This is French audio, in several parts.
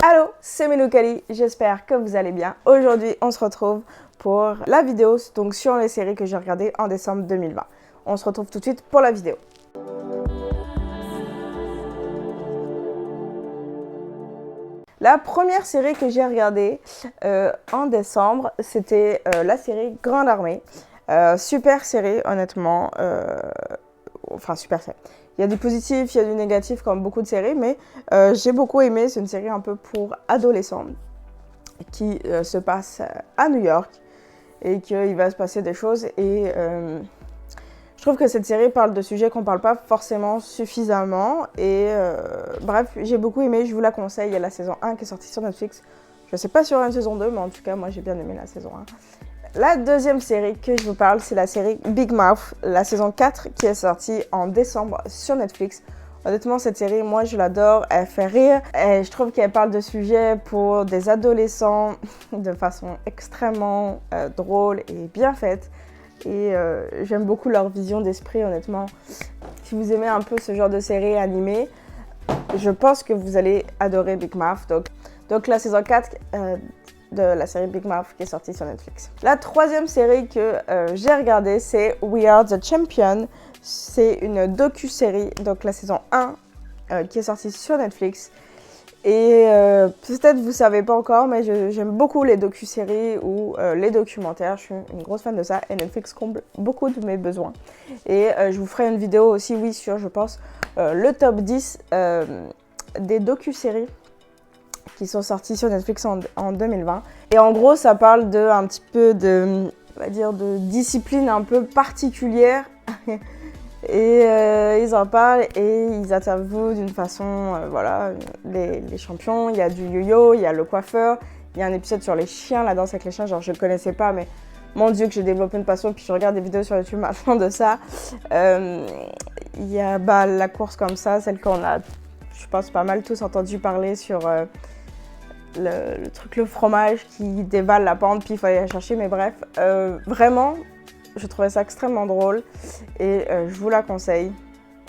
Allô, c'est Menoukali, j'espère que vous allez bien. Aujourd'hui, on se retrouve pour la vidéo donc sur les séries que j'ai regardées en décembre 2020. On se retrouve tout de suite pour la vidéo. La première série que j'ai regardée en décembre, c'était la série Grande Armée. Super série, honnêtement. Enfin, super série. Il y a du positif, il y a du négatif comme beaucoup de séries, mais j'ai beaucoup aimé. C'est une série un peu pour adolescents qui se passe à New York et qu'il va se passer des choses. Et je trouve que cette série parle de sujets qu'on ne parle pas forcément suffisamment. Et bref, j'ai beaucoup aimé, je vous la conseille. Il y a la saison 1 qui est sortie sur Netflix. Je ne sais pas sur une saison 2, mais en tout cas, moi j'ai bien aimé la saison 1. La deuxième série que je vous parle, c'est la série Big Mouth, la saison 4 qui est sortie en décembre sur Netflix. Honnêtement, cette série, moi, je l'adore. Elle fait rire. Et je trouve qu'elle parle de sujets pour des adolescents de façon extrêmement drôle et bien faite. Et j'aime beaucoup leur vision d'esprit, honnêtement. Si vous aimez un peu ce genre de série animée, je pense que vous allez adorer Big Mouth. Donc la saison 4... de la série Big Mouth qui est sortie sur Netflix. La troisième série que j'ai regardée, c'est We Are the Champion. C'est une docu-série, donc la saison 1 qui est sortie sur Netflix. Et peut-être vous ne savez pas encore, mais j'aime beaucoup les docu-séries ou les documentaires. Je suis une grosse fan de ça et Netflix comble beaucoup de mes besoins. Et je vous ferai une vidéo aussi, oui, sur, je pense, le top 10 des docu-séries qui sont sortis sur Netflix en 2020. Et en gros, ça parle un petit peu de, on va dire, de discipline un peu particulière. Et ils en parlent et ils interviewent d'une façon, voilà, les champions. Il y a du yo-yo, il y a le coiffeur, il y a un épisode sur les chiens, la danse avec les chiens, genre je ne connaissais pas, mais mon Dieu que j'ai développé une passion, puis je regarde des vidéos sur YouTube maintenant de ça. Il y a la course comme ça, celle qu'on a, je pense, pas mal tous entendu parler sur le truc, le fromage qui dévale la pente, puis il fallait la chercher, mais bref, vraiment, je trouvais ça extrêmement drôle et je vous la conseille.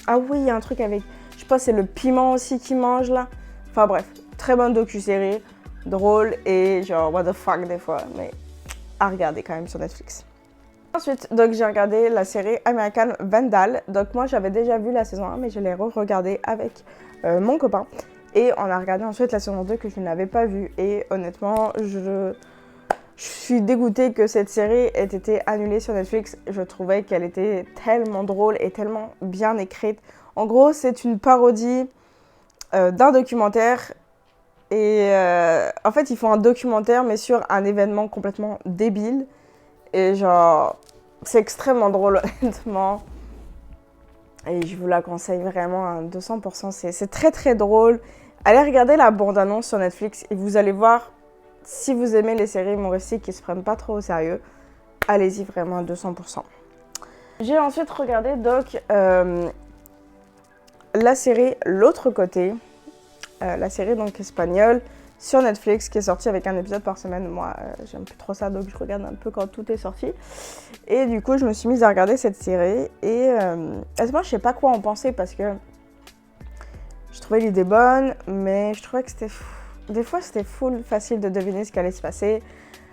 Ah oui, il y a un truc avec, je pense c'est le piment aussi qu'ils mangent là. Enfin bref, très bonne docu-série, drôle et genre what the fuck des fois, mais à regarder quand même sur Netflix. Ensuite, donc j'ai regardé la série American Vandal. Donc moi j'avais déjà vu la saison 1, mais je l'ai re-regardée avec mon copain. Et on a regardé ensuite la saison 2 que je n'avais pas vue. Et honnêtement, je suis dégoûtée que cette série ait été annulée sur Netflix. Je trouvais qu'elle était tellement drôle et tellement bien écrite. En gros, c'est une parodie d'un documentaire. Et en fait, ils font un documentaire, mais sur un événement complètement débile. Et genre, c'est extrêmement drôle, honnêtement. Et je vous la conseille vraiment à 200%. C'est très très drôle. Allez regarder la bande-annonce sur Netflix et vous allez voir, si vous aimez les séries humoristiques qui ne se prennent pas trop au sérieux, allez-y vraiment à 200%. J'ai ensuite regardé donc la série L'autre côté, la série donc espagnole sur Netflix qui est sortie avec un épisode par semaine. Moi, j'aime plus trop ça, donc je regarde un peu quand tout est sorti. Et du coup, je me suis mise à regarder cette série et honnêtement, je sais pas quoi en penser parce que je trouvais l'idée bonne, mais je trouvais que des fois, c'était full facile de deviner ce qui allait se passer.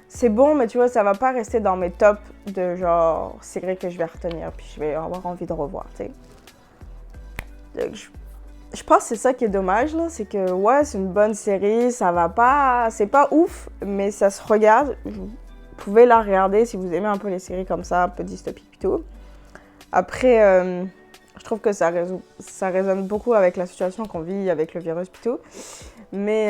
C'est bon, mais tu vois, ça va pas rester dans mes tops de genre séries que je vais retenir, puis je vais avoir envie de revoir, tu sais. Donc, je pense que c'est ça qui est dommage, là, c'est que, ouais, c'est une bonne série, ça va pas, c'est pas ouf, mais ça se regarde. Vous pouvez la regarder si vous aimez un peu les séries comme ça, un peu dystopiques et tout. Après, je trouve que ça résonne beaucoup avec la situation qu'on vit avec le virus et tout. Mais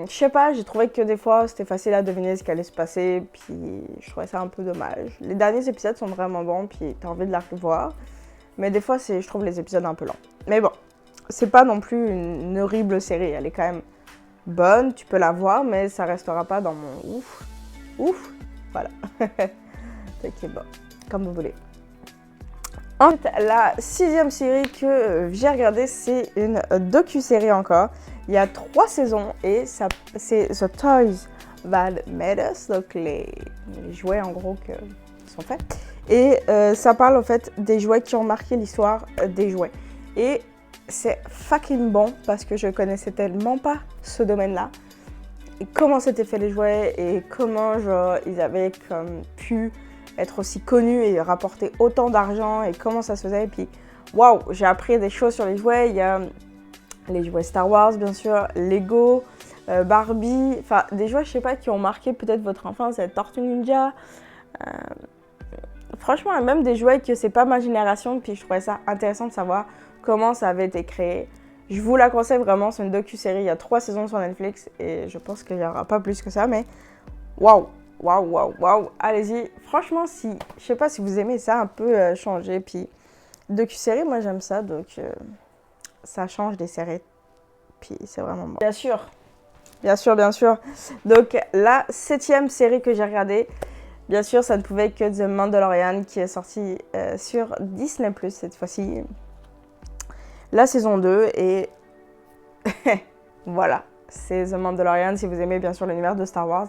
je sais pas, j'ai trouvé que des fois c'était facile à deviner ce qui allait se passer, puis je trouvais ça un peu dommage. Les derniers épisodes sont vraiment bons, puis t'as envie de la revoir. Mais des fois, je trouve les épisodes un peu lents. Mais bon, c'est pas non plus une horrible série, elle est quand même bonne, tu peux la voir, mais ça restera pas dans mon ouf, voilà. Ok, bon, comme vous voulez. Ensuite, la 6e série que j'ai regardée, c'est une docu-série encore. Il y a 3 saisons et c'est The Toys That Made Us, donc les jouets en gros qui sont faits. Et ça parle en fait des jouets qui ont marqué l'histoire des jouets. Et c'est fucking bon parce que je connaissais tellement pas ce domaine-là. et comment s'étaient fait les jouets et comment genre, ils avaient comme, pu être aussi connus et rapporter autant d'argent et comment ça se faisait. Et puis, waouh, j'ai appris des choses sur les jouets. Il y a les jouets Star Wars, bien sûr, Lego, Barbie, enfin des jouets, je sais pas, qui ont marqué peut-être votre enfance, la Tortue Ninja. Franchement, même des jouets que c'est pas ma génération, puis je trouvais ça intéressant de savoir comment ça avait été créé. Je vous la conseille vraiment, c'est une docu-série, il y a 3 saisons sur Netflix et je pense qu'il n'y aura pas plus que ça, mais waouh, waouh, waouh, waouh, allez-y. Franchement, si, je sais pas si vous aimez ça, un peu changer, puis docu-série, moi j'aime ça, donc ça change des séries, puis c'est vraiment bon. Bien sûr, bien sûr, bien sûr. Donc la 7e série que j'ai regardée, bien sûr, ça ne pouvait que The Mandalorian qui est sorti sur Disney+, cette fois-ci. La saison 2 et voilà, c'est The Mandalorian. Si vous aimez bien sûr l'univers de Star Wars,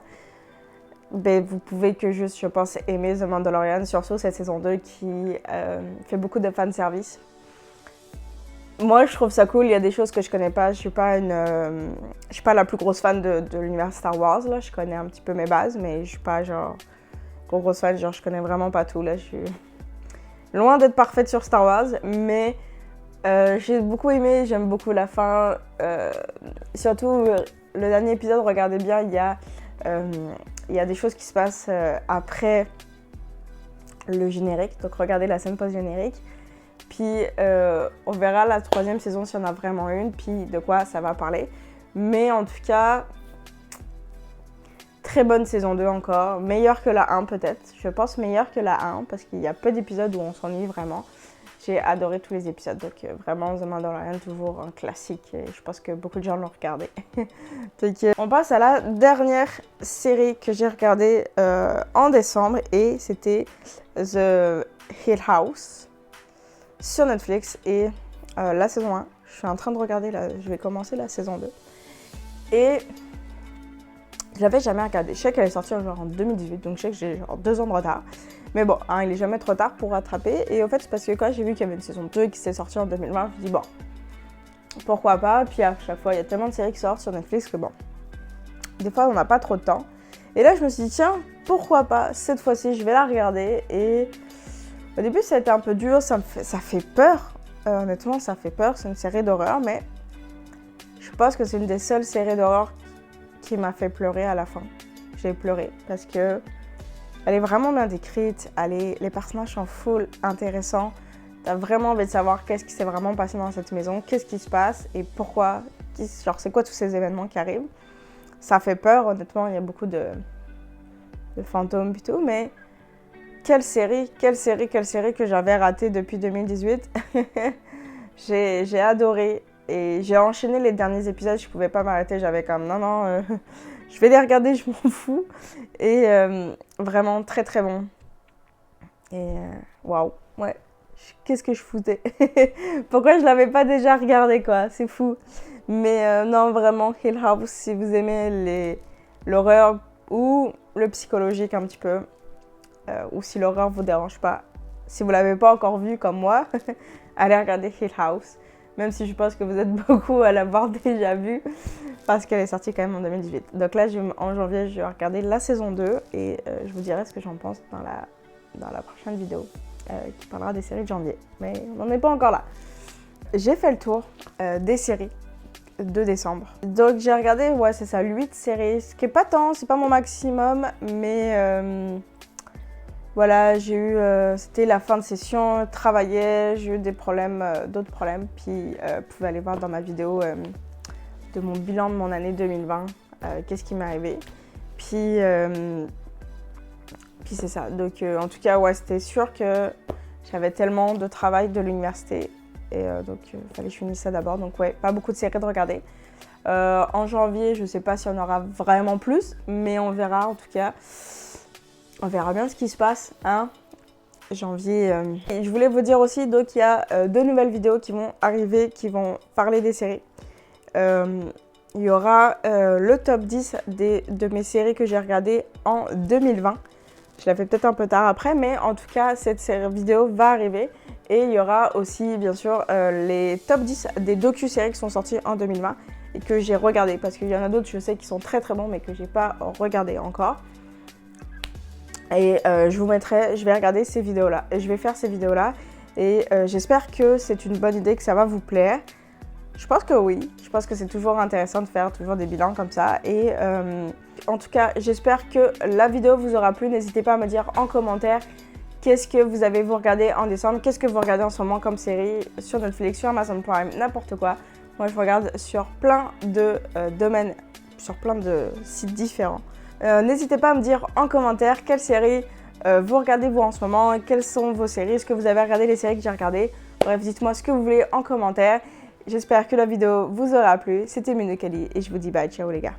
ben, vous pouvez que juste, je pense, aimer The Mandalorian, surtout cette saison 2 qui fait beaucoup de fanservice. Moi, je trouve ça cool, il y a des choses que je connais pas. Je suis pas la plus grosse fan de l'univers Star Wars, là. Je connais un petit peu mes bases, mais je suis pas genre grosse fan, genre je connais vraiment pas tout, là. Je suis loin d'être parfaite sur Star Wars, mais j'ai beaucoup aimé, j'aime beaucoup la fin. Surtout, le dernier épisode, regardez bien, il y a des choses qui se passent après le générique. Donc, regardez la scène post-générique. Puis, on verra la 3e saison s'il y en a vraiment une, puis de quoi ça va parler. Mais en tout cas, très bonne saison 2 encore. Meilleure que la 1 peut-être. Je pense meilleure que la 1 parce qu'il y a peu d'épisodes où on s'ennuie vraiment. J'ai adoré tous les épisodes, donc vraiment The Mandalorian, toujours un classique et je pense que beaucoup de gens l'ont regardé. Donc, on passe à la dernière série que j'ai regardée en décembre et c'était The Hill House sur Netflix et la saison 1. Je suis en train de regarder, je vais commencer la saison 2 et je l'avais jamais regardée. Je sais qu'elle est sortie genre en 2018, donc je sais que j'ai genre 2 ans de retard. Mais bon, hein, il est jamais trop tard pour rattraper. Et au fait, c'est parce que quand j'ai vu qu'il y avait une saison 2 qui s'est sortie en 2020, je me suis dit bon, pourquoi pas. Puis à chaque fois, il y a tellement de séries qui sortent sur Netflix que bon, des fois, on n'a pas trop de temps. Et là, je me suis dit tiens, pourquoi pas, cette fois-ci, je vais la regarder. Et au début, ça a été un peu dur, ça fait peur. Honnêtement, ça fait peur. C'est une série d'horreur, mais je pense que c'est une des seules séries d'horreur qui m'a fait pleurer à la fin. J'ai pleuré parce que elle est vraiment bien décrite, les personnages sont full intéressants. T'as vraiment envie de savoir qu'est-ce qui s'est vraiment passé dans cette maison, qu'est-ce qui se passe et pourquoi, genre c'est quoi tous ces événements qui arrivent. Ça fait peur, honnêtement, il y a beaucoup de fantômes et tout, mais quelle série que j'avais ratée depuis 2018. J'ai adoré et j'ai enchaîné les derniers épisodes, je pouvais pas m'arrêter, j'avais comme non, je vais les regarder, je m'en fous. Et vraiment très très bon. Et waouh, ouais. Qu'est-ce que je foutais? Pourquoi je l'avais pas déjà regardé quoi? C'est fou. Mais non, vraiment, Hill House, si vous aimez l'horreur ou le psychologique un petit peu, ou si l'horreur vous dérange pas, si vous l'avez pas encore vu comme moi, allez regarder Hill House. Même si je pense que vous êtes beaucoup à l'avoir déjà vu, parce qu'elle est sortie quand même en 2018. Donc là, en janvier, je vais regarder la saison 2 et je vous dirai ce que j'en pense dans la prochaine vidéo qui parlera des séries de janvier. Mais on n'en est pas encore là. J'ai fait le tour des séries de décembre. Donc j'ai regardé, ouais c'est ça, 8 séries, ce qui est pas tant, c'est pas mon maximum, mais voilà, c'était la fin de session, travaillais, j'ai eu des problèmes, d'autres problèmes, puis vous pouvez aller voir dans ma vidéo de mon bilan de mon année 2020, qu'est-ce qui m'est arrivé. Puis c'est ça, donc en tout cas, ouais, c'était sûr que j'avais tellement de travail de l'université, et donc il fallait que je finisse ça d'abord, donc ouais, pas beaucoup de séries de regarder. En janvier, je sais pas si on aura vraiment plus, mais on verra en tout cas. On verra bien ce qui se passe, hein, janvier. Et je voulais vous dire aussi, donc il y a 2 nouvelles vidéos qui vont arriver, qui vont parler des séries. Il y aura le top 10 de mes séries que j'ai regardées en 2020. Je la fais peut-être un peu tard après, mais en tout cas, cette vidéo va arriver. Et il y aura aussi, bien sûr, les top 10 des docu-séries qui sont sorties en 2020. et que j'ai regardé. Parce qu'il y en a d'autres, je sais, qui sont très très bons, mais que j'ai pas regardé encore. Et je vais regarder ces vidéos-là. Et je vais faire ces vidéos-là. Et j'espère que c'est une bonne idée, que ça va vous plaire. Je pense que oui. Je pense que c'est toujours intéressant de faire toujours des bilans comme ça. Et en tout cas, j'espère que la vidéo vous aura plu. N'hésitez pas à me dire en commentaire qu'est-ce que vous avez regardé en décembre. Qu'est-ce que vous regardez en ce moment comme série sur Netflix, sur Amazon Prime, n'importe quoi. Moi, je regarde sur plein de domaines, sur plein de sites différents. N'hésitez pas à me dire en commentaire quelle série vous regardez vous en ce moment, quelles sont vos séries, est-ce que vous avez regardé les séries que j'ai regardées. Bref, dites-moi ce que vous voulez en commentaire. J'espère que la vidéo vous aura plu. C'était Minokali et je vous dis bye, ciao les gars.